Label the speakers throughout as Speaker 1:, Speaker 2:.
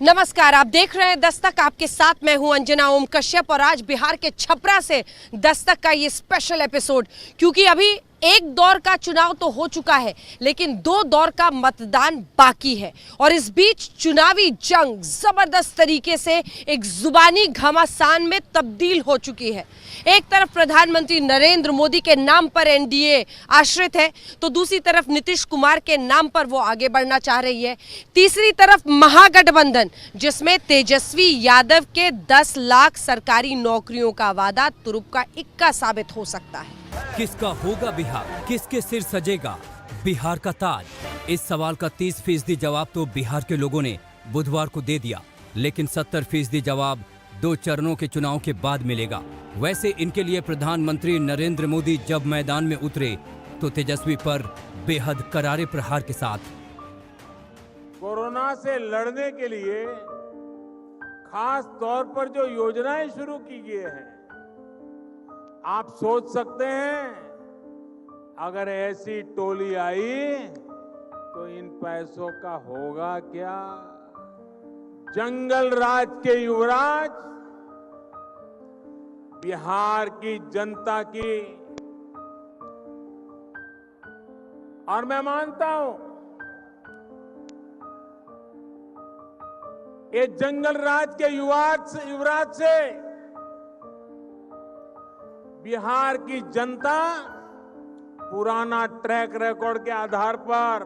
Speaker 1: नमस्कार, आप देख रहे हैं दस्तक। आपके साथ मैं हूं अंजना ओम कश्यप और आज बिहार के छपरा से दस्तक का ये स्पेशल एपिसोड, क्योंकि अभी एक दौर का चुनाव तो हो चुका है लेकिन दो दौर का मतदान बाकी है और इस बीच चुनावी जंग जबरदस्त तरीके से एक जुबानी घमासान में तब्दील हो चुकी है। एक तरफ प्रधानमंत्री नरेंद्र मोदी के नाम पर एनडीए आश्रित है तो दूसरी तरफ नीतीश कुमार के नाम पर वो आगे बढ़ना चाह रही है। तीसरी तरफ महागठबंधन, जिसमें तेजस्वी यादव के 10 लाख सरकारी नौकरियों का वादा तुरुप का इक्का साबित हो सकता है।
Speaker 2: किसका होगा बिहार, किसके सिर सजेगा बिहार का ताज? इस सवाल का 30% जवाब तो बिहार के लोगों ने बुधवार को दे दिया, लेकिन 70% जवाब 2 चरणों के चुनाव के बाद मिलेगा। वैसे इनके लिए प्रधानमंत्री नरेंद्र मोदी जब मैदान में उतरे तो तेजस्वी पर बेहद करारे प्रहार के साथ
Speaker 3: कोरोना से लड़ने के लिए खास तौर पर जो योजनाएं शुरू की गई हैं, आप सोच सकते हैं अगर ऐसी टोली आई तो इन पैसों का होगा क्या? जंगल राज के युवराज बिहार की जनता की, और मैं मानता हूं ये जंगल राज के युवराज से बिहार की जनता पुराना ट्रैक रिकॉर्ड के आधार पर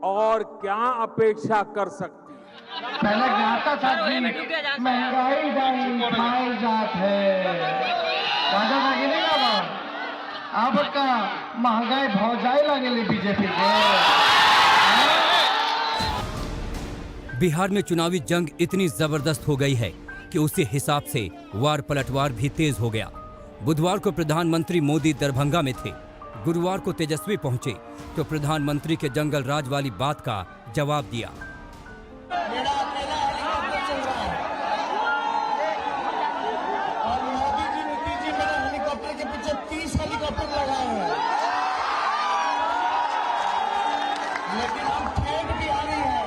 Speaker 3: और क्या अपेक्षा कर सकती?
Speaker 4: पहले ज्ञाता था कि महंगाई खाई जात है, अब का महंगाई भौजाई लगे बीजेपी के।
Speaker 2: बिहार में चुनावी जंग इतनी जबरदस्त हो गई है कि उसी हिसाब से वार पलटवार भी तेज हो गया। बुधवार को प्रधानमंत्री मोदी दरभंगा में थे, गुरुवार को तेजस्वी पहुंचे तो प्रधानमंत्री के जंगल राज वाली बात का जवाब दिया।
Speaker 4: मेरा अकेला हेलीकॉप्टर चल रहा है और मोदी जी नीतीश जी मेरे हेलीकॉप्टर के पीछे 30 हेलीकॉप्टर लगाए हैं, लेकिन हम फेंक भी आ रही है।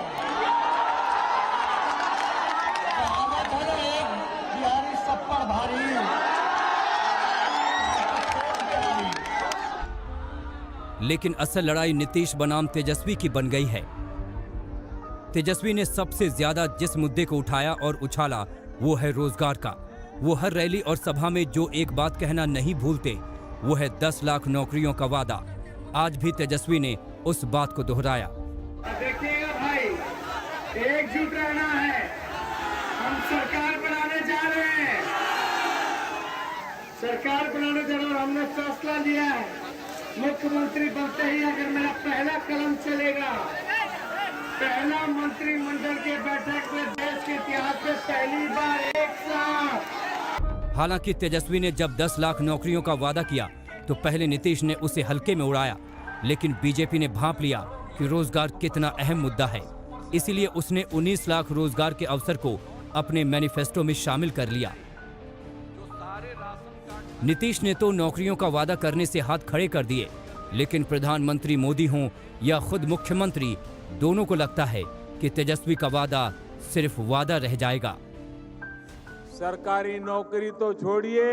Speaker 4: कहावत है ना, एक बिहारी सब पर भारी।
Speaker 2: लेकिन असल लड़ाई नीतीश बनाम तेजस्वी की बन गई है। तेजस्वी ने सबसे ज्यादा जिस मुद्दे को उठाया और उछाला वो है रोजगार का। वो हर रैली और सभा में जो एक बात कहना नहीं भूलते वो है 10 लाख नौकरियों का वादा। आज भी तेजस्वी ने उस बात को दोहराया।
Speaker 4: देखिएगा भाई, एकजुट रहना है, हम सरकार बनाने जा रहे हैं, सरकार बनाने जा रहे हैं और हमने फैसला लिया है मुख्यमंत्री बनते ही अगर मेरा पहला कलम चलेगा, पहला मंत्रिमंडल के बैठक में देश के इतिहास में पहली बार एक साथ।
Speaker 2: हालांकि तेजस्वी ने जब 10 लाख नौकरियों का वादा किया तो पहले नीतीश ने उसे हल्के में उड़ाया, लेकिन बीजेपी ने भांप लिया कि रोजगार कितना अहम मुद्दा है। इसीलिए उसने 19 लाख रोजगार के अवसर को अपने मैनिफेस्टो में शामिल कर लिया। नीतीश ने तो नौकरियों का वादा करने से हाथ खड़े कर दिए, लेकिन प्रधानमंत्री मोदी हों या खुद मुख्यमंत्री, दोनों को लगता है कि तेजस्वी का वादा सिर्फ वादा रह जाएगा।
Speaker 3: सरकारी नौकरी तो छोड़िए,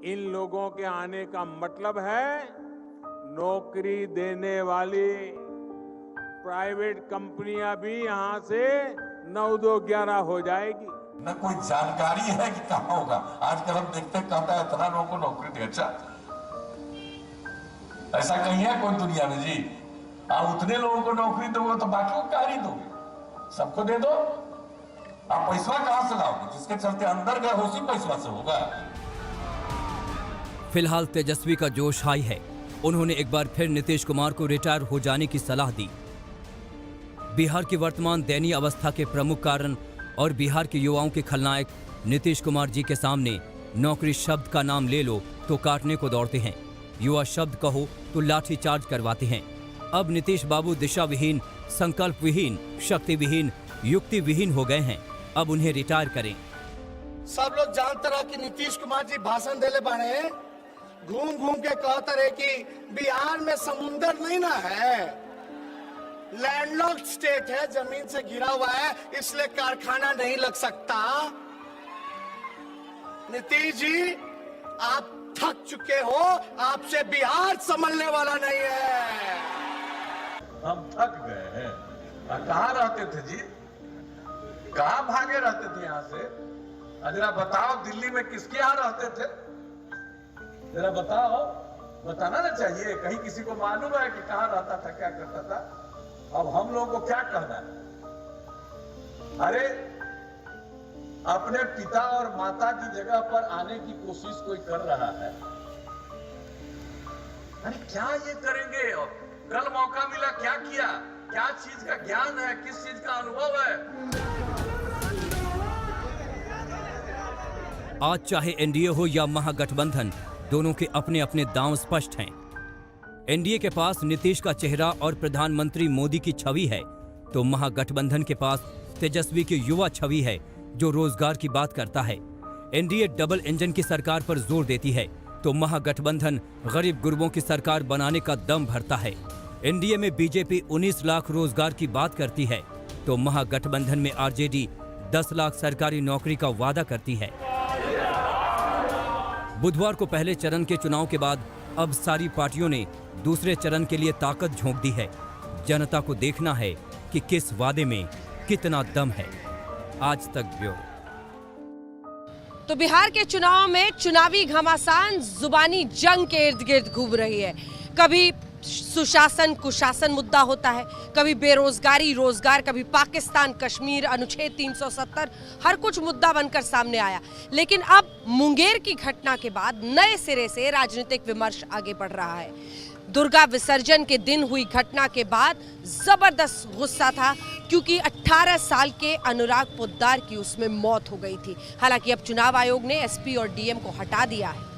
Speaker 3: इन लोगों के आने का मतलब है नौकरी देने वाली प्राइवेट कंपनियां भी यहां से 9, 2, 11 हो जाएगी।
Speaker 5: न कोई जानकारी है कि कहाँ होगा। आजकल हम देखते हैं कहता है इतना लोगों को नौकरी दे। अच्छा, ऐसा कहीं है कोई दुनिया में जी? आप उतने लोगों को नौकरी दोगे तो बाकी को क्या ही दोगे? सबको दे दो। आप पैसा कहां से लाओगे? जिसके चलते अंदर गए उसी पैसा से होगा।
Speaker 2: फिलहाल तेजस्वी का जोश हाई है। उन्होंने एक बार फिर नीतीश कुमार को रिटायर हो जाने की सलाह दी। बिहार की वर्तमान दयनीय अवस्था के प्रमुख कारण और बिहार के युवाओं के खलनायक नीतीश कुमार जी के सामने नौकरी शब्द का नाम ले लो तो काटने को दौड़ते हैं, युवा शब्द कहो तो लाठी चार्ज करवाते हैं। अब नीतीश बाबू दिशा विहीन, संकल्प विहीन, शक्ति विहीन, युक्ति विहीन हो गए हैं। अब उन्हें रिटायर करें।
Speaker 4: सब लोग जानते रहे कि नीतीश कुमार जी भाषण देले बाड़े, घूम घूम के कहते रहे कि बिहार में समुंदर नहीं ना है,
Speaker 6: लैंडलॉक्ड स्टेट है, जमीन से घिरा हुआ है, इसलिए कारखाना नहीं लग सकता। नीतीश जी, आप थक चुके हो, आपसे बिहार संभलने वाला नहीं है।
Speaker 5: हम थक गए हैं। कहाँ रहते थे जी? कहाँ भागे रहते थे यहाँ से? जरा बताओ, दिल्ली में किसके यहाँ रहते थे? जरा बताओ, बताना ना चाहिए। कहीं किसी को मालूम है कि कहाँ रहता था, क्या करता था? अब हम लोगों को क्या कहना है? अरे अपने पिता और माता की जगह पर आने की कोशिश कोई कर रहा है, अरे क्या ये करेंगे? कल मौका मिला, क्या किया? क्या चीज का ज्ञान है, किस चीज का अनुभव है?
Speaker 2: आज चाहे एनडीए हो या महागठबंधन, दोनों के अपने अपने दांव स्पष्ट हैं। एनडीए के पास नीतीश का चेहरा और प्रधानमंत्री मोदी की छवि है, तो महागठबंधन के पास तेजस्वी की युवा छवि है जो रोजगार की बात करता है। एनडीए डबल इंजन की सरकार पर जोर देती है, तो महागठबंधन गरीब गुरबों की सरकार बनाने का दम भरता है। एनडीए में बीजेपी 19 लाख रोजगार की बात करती है, तो महागठबंधन में आरजेडी 10 लाख सरकारी नौकरी का वादा करती है। बुधवार को पहले चरण के चुनाव के बाद अब सारी पार्टियों ने दूसरे चरण के लिए ताकत झोंक दी है। जनता को देखना है कि किस वादे में कितना दम है। आज तक ब्यूरो।
Speaker 1: तो बिहार के चुनाव में चुनावी घमासान जुबानी जंग के इर्द गिर्द घूम रही है। कभी सुशासन कुशासन मुद्दा होता है, कभी बेरोजगारी रोजगार, कभी पाकिस्तान कश्मीर अनुच्छेद 370, हर कुछ मुद्दा बनकर सामने आया। लेकिन अब मुंगेर की घटना के बाद नए सिरे से राजनीतिक विमर्श आगे बढ़ रहा है। दुर्गा विसर्जन के दिन हुई घटना के बाद जबरदस्त गुस्सा था, क्योंकि 18 साल के अनुराग पोद्दार की उसमें मौत हो गई थी। हालांकि अब चुनाव आयोग ने एसपी और डीएम को हटा दिया है।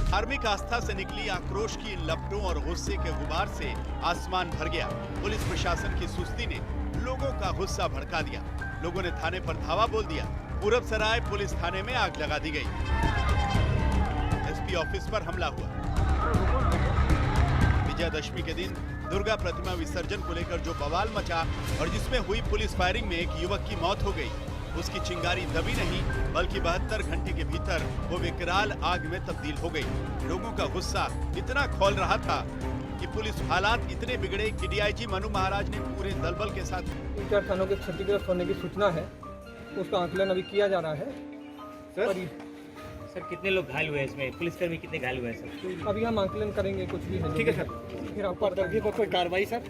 Speaker 7: धार्मिक आस्था से निकली आक्रोश की इन लपटों और गुस्से के गुबार से आसमान भर गया। पुलिस प्रशासन की सुस्ती ने लोगों का गुस्सा भड़का दिया। लोगों ने थाने पर धावा बोल दिया। पूरब सराय पुलिस थाने में आग लगा दी गई। एसपी ऑफिस पर हमला हुआ। विजयादशमी के दिन दुर्गा प्रतिमा विसर्जन को लेकर जो बवाल मचा और जिसमें हुई पुलिस फायरिंग में एक युवक की मौत हो गई, उसकी चिंगारी दबी नहीं, बल्कि 72 घंटे के भीतर वो विकराल आग में तब्दील हो गई। लोगों का गुस्सा इतना खौल रहा था कि पुलिस हालात इतने बिगड़े कि डीआईजी मनु महाराज ने पूरे दलबल के साथ
Speaker 8: 3-4 थानों के क्षतिग्रस्त होने की सूचना है, उसका आकलन अभी किया जा रहा है।
Speaker 9: सर कितने लोग घायल हुए हैं इसमें? पुलिसकर्मी कितने घायल हुए हैं सर?
Speaker 8: अभी हम आकलन करेंगे, कुछ भी है।
Speaker 6: ठीक है सर।
Speaker 8: फिर आपको
Speaker 6: उपद्रवियों पर कोई कार्रवाई सर?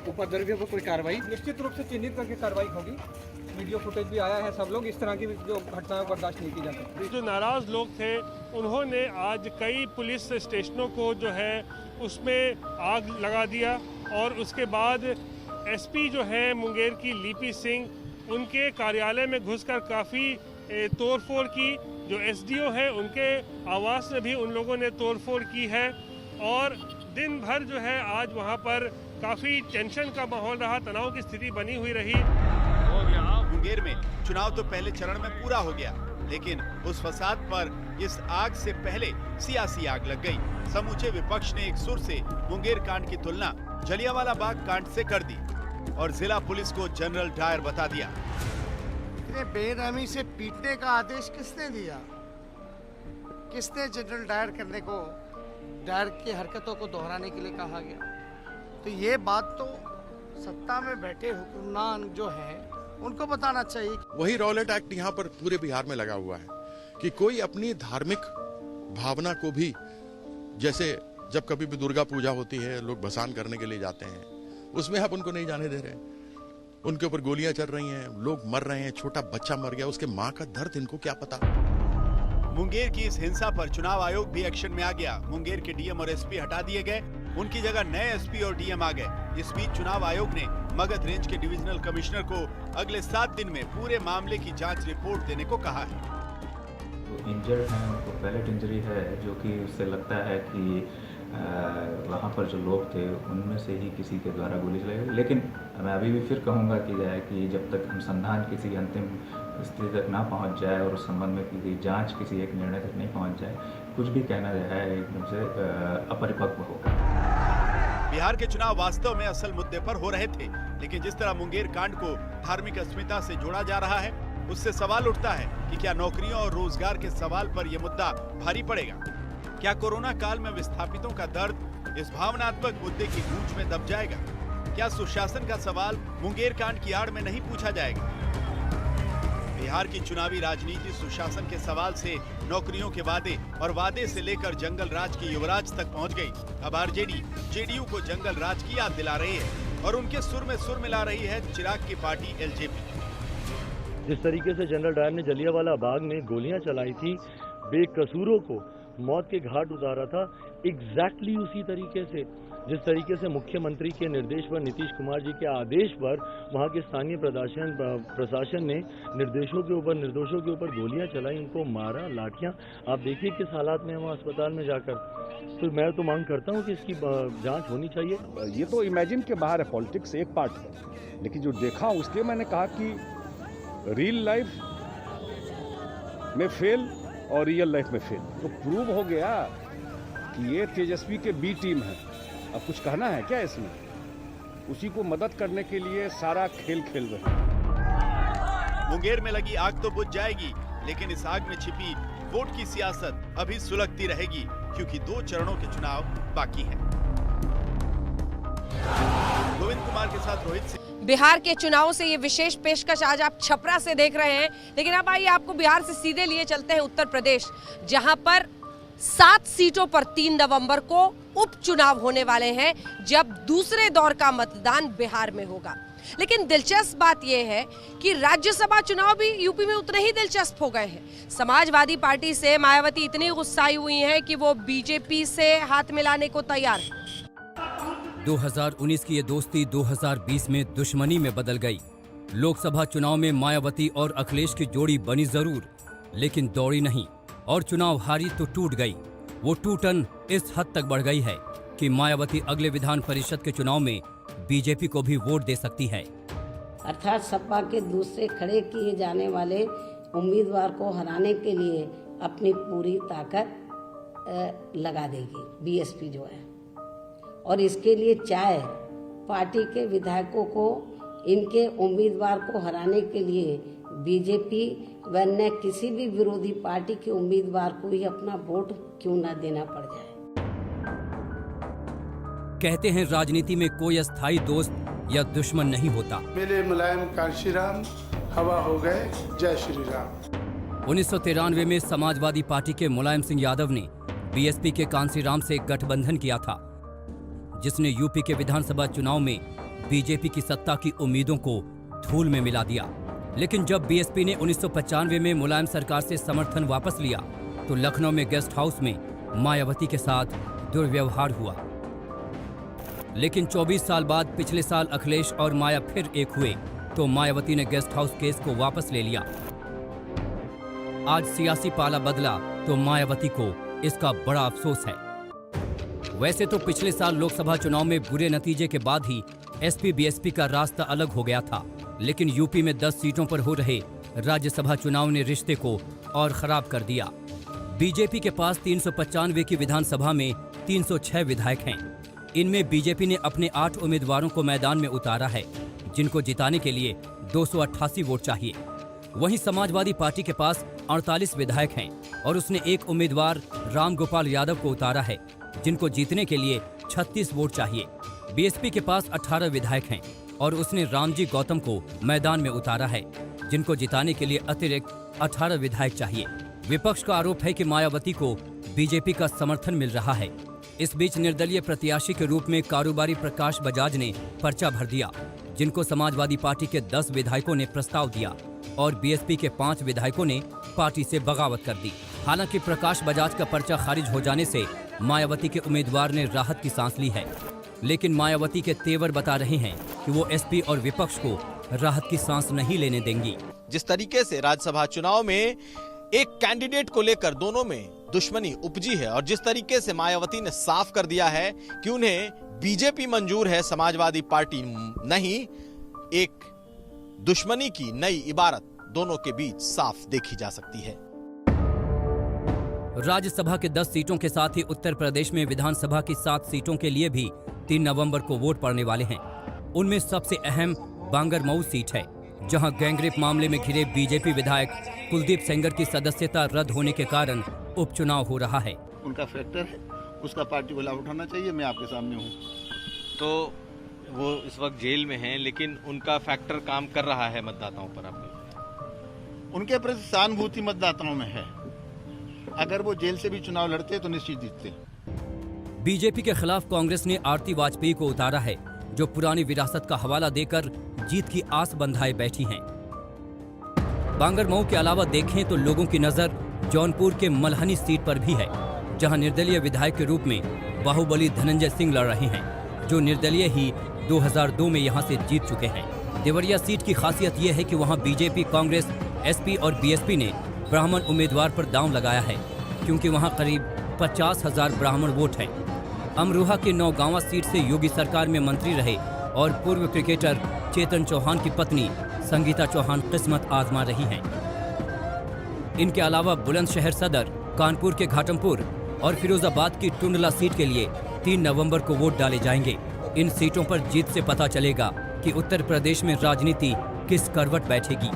Speaker 6: उपद्रवियों पर कोई कार्रवाई?
Speaker 8: निश्चित रूप से चिन्हित करके कार्रवाई होगी। वीडियो फुटेज भी आया है। सब लोग इस तरह की जो घटनाएं बर्दाश्त नहीं की जा सकती।
Speaker 10: जो नाराज लोग थे उन्होंने आज कई पुलिस स्टेशनों को जो है उसमें आग लगा दिया, और उसके बाद एसपी जो है मुंगेर की लिपि सिंह, उनके कार्यालय में घुसकर काफ़ी तोड़फोड़ की। जो एसडीओ है उनके आवास में भी उन लोगों ने तोड़फोड़ की है, और दिन भर जो है आज वहाँ पर काफ़ी टेंशन का माहौल रहा, तनाव की स्थिति बनी हुई रही।
Speaker 7: मुंगेर में चुनाव तो पहले चरण में पूरा हो गया, लेकिन उस फसाद पर इस आग से पहले सियासी आग लग गई। समूचे विपक्ष ने एक सुर से मुंगेर कांड की तुलना जलियांवाला बाग कांड से कर दी और जिला पुलिस को जनरल डायर बता दिया।
Speaker 6: इतने बेरहमी से पीटने का आदेश किसने दिया? किसने जनरल डायर करने को, डायर की हरकतों को दोहराने के लिए कहा गया? तो ये बात तो सत्ता में बैठे हुक्मरान जो है उनको बताना चाहिए।
Speaker 11: वही रॉलेट एक्ट यहाँ पर पूरे बिहार में लगा हुआ है कि कोई अपनी धार्मिक भावना को भी, जैसे जब कभी भी दुर्गा पूजा होती है, लोग भसान करने के लिए जाते हैं, उसमें आप उनको नहीं जाने दे रहे। उनके ऊपर गोलियां चल रही हैं, लोग मर रहे हैं, छोटा बच्चा मर गया, उसके माँ का दर्द इनको क्या पता।
Speaker 7: मुंगेर की इस हिंसा पर चुनाव आयोग भी एक्शन में आ गया। मुंगेर के डीएम और एसपी हटा दिए गए, उनकी जगह नए एसपी और डीएम आ गए। इस बीच चुनाव आयोग ने मगध रेंज के डिविजनल कमिश्नर को अगले 7 दिन में पूरे मामले की जांच रिपोर्ट देने को कहा है।
Speaker 12: जो इंजर्ड हैं उनको पैलेट इंजरी है, जो कि उससे लगता है कि वहाँ पर जो लोग थे उनमें से ही किसी के द्वारा गोली चलाई गई। लेकिन मैं अभी भी फिर कहूँगा कि जब तक अनुसंधान किसी अंतिम स्थिति तक ना पहुँच जाए और उस संबंध में किसी जांच किसी एक निर्णय तक नहीं पहुँच जाए, कुछ भी कहना है एकदम से अपरिपक्व होगा।
Speaker 7: बिहार के चुनाव वास्तव में असल मुद्दे पर हो रहे थे, लेकिन जिस तरह मुंगेर कांड को धार्मिक अस्मिता से जोड़ा जा रहा है, उससे सवाल उठता है कि क्या नौकरियों और रोजगार के सवाल पर यह मुद्दा भारी पड़ेगा? क्या कोरोना काल में विस्थापितों का दर्द इस भावनात्मक मुद्दे की गूंज में दब जाएगा? क्या सुशासन का सवाल मुंगेर कांड की आड़ में नहीं पूछा जाएगा? बिहार की चुनावी राजनीति सुशासन के सवाल से नौकरियों के वादे और वादे से लेकर जंगल राज के युवराज तक पहुंच गई। अब आरजेडी जेडीयू को जंगल राज की याद दिला रही है और उनके सुर में सुर मिला रही है चिराग की पार्टी एलजेपी।
Speaker 13: जिस तरीके से जनरल डायर ने जलियांवाला बाग में गोलियां चलाई थी, बेकसूरों को मौत के घाट उतारा था, एग्जैक्टली उसी तरीके से जिस तरीके से मुख्यमंत्री के निर्देश पर, नीतीश कुमार जी के आदेश पर वहां के स्थानीय प्रशासन ने निर्दोषों के ऊपर गोलियां चलाई, उनको मारा, लाठियां। आप देखिए किस हालात में हम अस्पताल में जाकर। तो मैं तो मांग करता हूं कि इसकी जांच होनी चाहिए।
Speaker 14: ये तो इमेजिन के बाहर है, पॉलिटिक्स एक पार्ट है, लेकिन जो देखा उसके मैंने कहा कि रियल लाइफ में फेल और रियल लाइफ में फेल, तो प्रूव हो गया कि ये तेजस्वी के बी टीम है। अब कुछ कहना है क्या इसमें? उसी को मदद करने के लिए सारा खेल खेल रहे हैं।
Speaker 7: मुंगेर में लगी आग तो बुझ जाएगी, लेकिन इस आग में छिपी वोट की सियासत अभी सुलगती रहेगी, क्योंकि 2 चरणों के चुनाव बाकी हैं। गोविंद कुमार के साथ रोहित सिंह।
Speaker 1: बिहार के चुनावों से ये विशेष पेशकश आज आप छपरा से देख रहे हैं, लेकिन अब आइए आपको बिहार से सीधे लिए चलते हैं उत्तर प्रदेश, जहां पर 7 सीटों पर 3 नवंबर को उपचुनाव होने वाले हैं, जब दूसरे दौर का मतदान बिहार में होगा। लेकिन दिलचस्प बात यह है कि राज्यसभा चुनाव भी यूपी में उतने ही दिलचस्प हो गए हैं। समाजवादी पार्टी से मायावती इतनी गुस्साई हुई हैं कि वो बीजेपी से हाथ मिलाने को तैयार है।
Speaker 2: 2019 की ये दोस्ती 2020 में दुश्मनी में बदल गई। लोकसभा चुनाव में मायावती और अखिलेश की जोड़ी बनी जरूर, लेकिन दौड़ी नहीं और चुनाव हारी तो टूट गई। वो टूटन इस हद तक बढ़ गई है कि मायावती अगले विधान परिषद के चुनाव में बीजेपी को भी वोट दे सकती है।
Speaker 15: अर्थात सपा के दूसरे खड़े किए जाने वाले उम्मीदवार को हराने के लिए अपनी पूरी ताकत लगा देगी बीएसपी जो है, और इसके लिए चाहे पार्टी के विधायकों को इनके उम्मीदवार को हराने के लिए बीजेपी वरना किसी भी विरोधी पार्टी के उम्मीदवार को ही अपना वोट क्यों ना देना पड़ जाए।
Speaker 2: कहते हैं राजनीति में कोई अस्थायी दोस्त या दुश्मन नहीं होता।
Speaker 16: मेरे मुलायम कांशी राम हवा हो गए, जय श्री राम।
Speaker 2: 1993 में समाजवादी पार्टी के मुलायम सिंह यादव ने बीएसपी के कांसीराम से गठबंधन किया था, जिसने यूपी के विधानसभा चुनाव में बीजेपी की सत्ता की उम्मीदों को धूल में मिला दिया। लेकिन जब बीएसपी ने 1995 में मुलायम सरकार से समर्थन वापस लिया, तो लखनऊ में गेस्ट हाउस में मायावती के साथ दुर्व्यवहार हुआ। लेकिन 24 साल बाद पिछले साल अखिलेश और माया फिर एक हुए, तो मायावती ने गेस्ट हाउस केस को वापस ले लिया। आज सियासी पाला बदला तो मायावती को इसका बड़ा अफसोस है। वैसे तो पिछले साल लोकसभा चुनाव में बुरे नतीजे के बाद ही एसपी बीएसपी का रास्ता अलग हो गया था, लेकिन यूपी में 10 सीटों पर हो रहे राज्यसभा चुनाव ने रिश्ते को और खराब कर दिया। बीजेपी के पास 395 की विधानसभा में 306 विधायक हैं। इनमें बीजेपी ने अपने 8 उम्मीदवारों को मैदान में उतारा है, जिनको जिताने के लिए 288 वोट चाहिए। वहीं समाजवादी पार्टी के पास 48 विधायक हैं और उसने एक उम्मीदवार राम गोपाल यादव को उतारा है, जिनको जीतने के लिए 36 वोट चाहिए। बीएसपी के पास 18 विधायक हैं और उसने रामजी गौतम को मैदान में उतारा है, जिनको जिताने के लिए अतिरिक्त 18 विधायक चाहिए। विपक्ष का आरोप है कि मायावती को बीजेपी का समर्थन मिल रहा है। इस बीच निर्दलीय प्रत्याशी के रूप में कारोबारी प्रकाश बजाज ने पर्चा भर दिया, जिनको समाजवादी पार्टी के 10 विधायकों ने प्रस्ताव दिया और बीएसपी के 5 विधायकों ने पार्टी से बगावत कर दी। हालांकि प्रकाश बजाज का पर्चा खारिज हो जाने से मायावती के उम्मीदवार ने राहत की सांस ली है, लेकिन मायावती के तेवर बता रहे हैं कि वो एसपी और विपक्ष को राहत की सांस नहीं लेने देंगी।
Speaker 17: जिस तरीके से राज्यसभा चुनाव में एक कैंडिडेट को लेकर दोनों में दुश्मनी उपजी है और जिस तरीके से मायावती ने साफ कर दिया है कि उन्हें बीजेपी मंजूर है, समाजवादी पार्टी नहीं, एक दुश्मनी की नई इबारत दोनों के बीच साफ देखी जा सकती है।
Speaker 2: राज्यसभा के 10 सीटों के साथ ही उत्तर प्रदेश में विधानसभा की 7 सीटों के लिए भी 3 नवंबर को वोट पड़ने वाले हैं। उनमें सबसे अहम बांगरमऊ सीट है, जहां गैंगरेप मामले में घिरे बीजेपी विधायक कुलदीप सेंगर की सदस्यता रद्द होने के कारण उपचुनाव हो रहा है।
Speaker 18: उनका फैक्टर है, उसका पार्टी को लाभ उठाना चाहिए। मैं आपके सामने हूँ।
Speaker 17: तो वो इस वक्त जेल में हैं, लेकिन उनका फैक्टर काम कर रहा है मतदाताओं पर। आपको
Speaker 18: उनके प्रति सहानुभूति मतदाताओं में है। अगर वो जेल से भी चुनाव लड़ते तो निश्चित जीतते।
Speaker 2: बीजेपी के खिलाफ कांग्रेस ने आरती वाजपेयी को उतारा है, जो पुरानी विरासत का हवाला देकर जीत की आस बंधाए बैठी हैं। बांगरमऊ के अलावा देखें तो लोगों की नजर जौनपुर के मलहनी सीट पर भी है, जहां निर्दलीय विधायक के रूप में बाहुबली धनंजय सिंह लड़ रहे हैं, जो निर्दलीय ही 2002 में यहां से जीत चुके हैं। देवरिया सीट की खासियत यह है कि वहां बीजेपी, कांग्रेस, एसपी और बीएसपी ने ब्राह्मण उम्मीदवार पर दांव लगाया है, क्योंकि वहां करीब 50,000 ब्राह्मण वोट हैं। अमरोहा के नौगांवा सीट से योगी सरकार में मंत्री रहे और पूर्व क्रिकेटर चेतन चौहान की पत्नी संगीता चौहान किस्मत आजमा रही हैं। इनके अलावा बुलंदशहर सदर, कानपुर के घाटमपुर और फिरोजाबाद की टुंडला सीट के लिए 3 नवंबर को वोट डाले जाएंगे। इन सीटों पर जीत से पता चलेगा कि उत्तर प्रदेश में राजनीति किस करवट बैठेगी।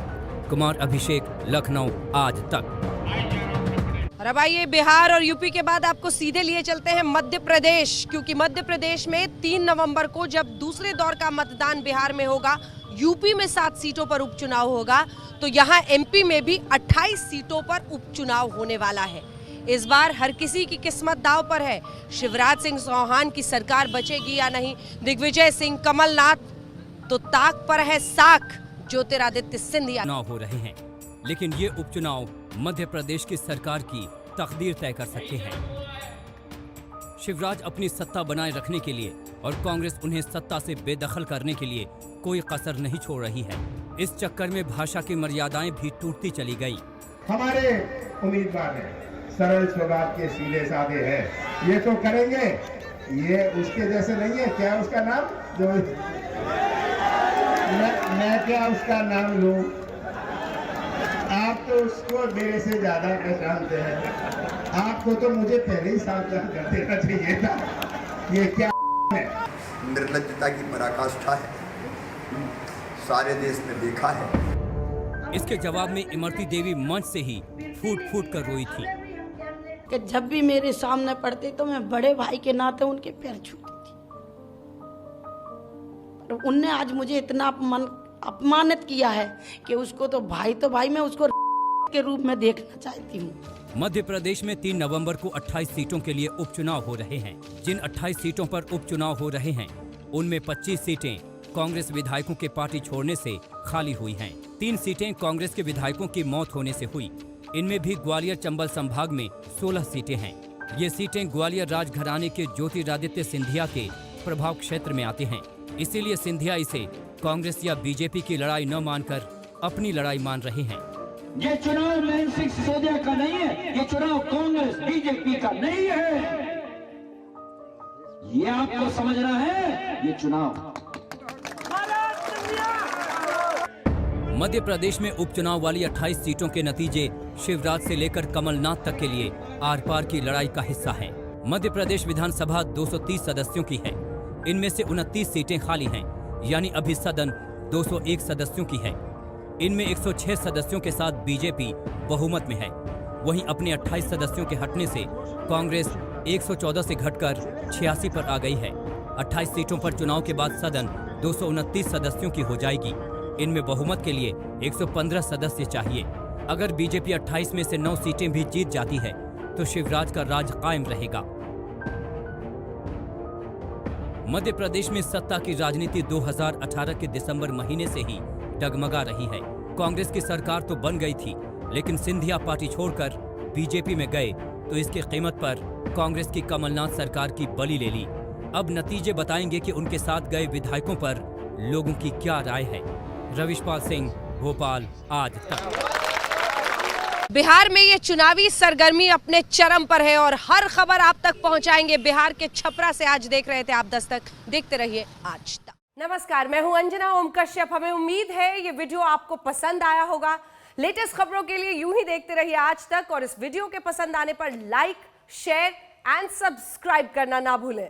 Speaker 2: कुमार अभिषेक, लखनऊ, आज तक।
Speaker 1: और अब आइए बिहार और यूपी के बाद आपको सीधे लिए चलते हैं मध्य प्रदेश, क्योंकि मध्य प्रदेश में 3 नवंबर को जब दूसरे दौर का मतदान बिहार में होगा, यूपी में 7 सीटों पर उपचुनाव होगा, तो यहाँ एमपी में भी 28 सीटों पर उपचुनाव होने वाला है। इस बार हर किसी की किस्मत दांव पर है। शिवराज सिंह चौहान की सरकार बचेगी या नहीं, दिग्विजय सिंह, कमलनाथ, तो ताक पर है साख ज्योतिरादित्य सिंधिया।
Speaker 2: चुनाव हो रहे हैं, लेकिन ये उपचुनाव मध्य प्रदेश की सरकार की तकदीर तय कर सकते हैं। शिवराज अपनी सत्ता बनाए रखने के लिए और कांग्रेस उन्हें सत्ता से बेदखल करने के लिए कोई कसर नहीं छोड़ रही है। इस चक्कर में भाषा की मर्यादाएं भी टूटती चली गई।
Speaker 19: हमारे उम्मीदवार हैं, सरल स्वभाव के, सीधे साधे हैं, ये तो करेंगे। ये उसके जैसे नहीं है। क्या उसका नाम, जो मैं क्या उसका नाम लूं? आप तो उसको मेरे से ज्यादा पहचानते हैं। आपको तो मुझे पहले ही सावधान कर देना चाहिए था। ये क्या है?
Speaker 20: निर्लज्जता की पराकाष्ठा है, सारे देश ने देखा है।
Speaker 2: इसके जवाब में इमरती देवी मंच से ही फूट फूट कर रोई थी
Speaker 15: कि जब भी मेरे सामने पड़ते तो मैं बड़े भाई के नाते उनके पैर छूती थी, पर उनने आज मुझे इतना अपमानित किया है कि उसको तो भाई मैं उसको के रूप में देखना चाहती हूँ।
Speaker 2: मध्य प्रदेश में 3 नवंबर को 28 सीटों के लिए उपचुनाव हो रहे हैं। जिन 28 सीटों पर उपचुनाव हो रहे हैं, उनमें 25 सीटें कांग्रेस विधायकों के पार्टी छोड़ने से खाली हुई हैं। 3 सीटें कांग्रेस के विधायकों की मौत होने से हुई। इनमें भी ग्वालियर चंबल संभाग में 16 सीटें हैं। ये सीटें ग्वालियर राजघराने के ज्योतिरादित्य सिंधिया के प्रभाव क्षेत्र में आते हैं। इसीलिए सिंधिया इसे कांग्रेस या बीजेपी की लड़ाई न मानकर अपनी लड़ाई मान रहे हैं।
Speaker 4: ये चुनाव लाइन सिंह सिसोदिया का नहीं है, ये चुनाव कांग्रेस बीजेपी का नहीं है। ये आपको समझना है। ये चुनाव
Speaker 2: मध्य प्रदेश में उपचुनाव वाली 28 सीटों के नतीजे शिवराज से लेकर कमलनाथ तक के लिए आर पार की लड़ाई का हिस्सा है। मध्य प्रदेश विधानसभा 230 सदस्यों की है। इनमें से 29 सीटें खाली हैं, यानी अभी सदन 201 सदस्यों की है। इनमें 106 सदस्यों के साथ बीजेपी बहुमत में है। वहीं अपने 28 सदस्यों के हटने से कांग्रेस 114 से घटकर 86 पर आ गई है। 28 सीटों पर चुनाव के बाद सदन 229 सदस्यों की हो जाएगी। इनमें बहुमत के लिए 115 सदस्य चाहिए। अगर बीजेपी 28 में से 9 सीटें भी जीत जाती है तो शिवराज का राज कायम रहेगा। मध्य प्रदेश में सत्ता की राजनीति 2018 के दिसंबर महीने से ही डगमगा रही है। कांग्रेस की सरकार तो बन गई थी, लेकिन सिंधिया पार्टी छोड़कर बीजेपी में गए तो इसकी कीमत पर कांग्रेस की कमलनाथ सरकार की बलि ले ली। अब नतीजे बताएंगे कि उनके साथ गए विधायकों पर लोगों की क्या राय है। रविशपाल सिंह, भोपाल, आज तक।
Speaker 1: बिहार में ये चुनावी सरगर्मी अपने चरम पर है और हर खबर आप तक पहुंचाएंगे बिहार के छपरा से। आज देख रहे थे आप दस्तक, देखते रहिए आज तक। नमस्कार, मैं हूं अंजना ओम कश्यप। हमें उम्मीद है ये वीडियो आपको पसंद आया होगा। लेटेस्ट खबरों के लिए यूं ही देखते रहिए आज तक और इस वीडियो के पसंद आने पर लाइक, शेयर एंड सब्सक्राइब करना ना भूलें।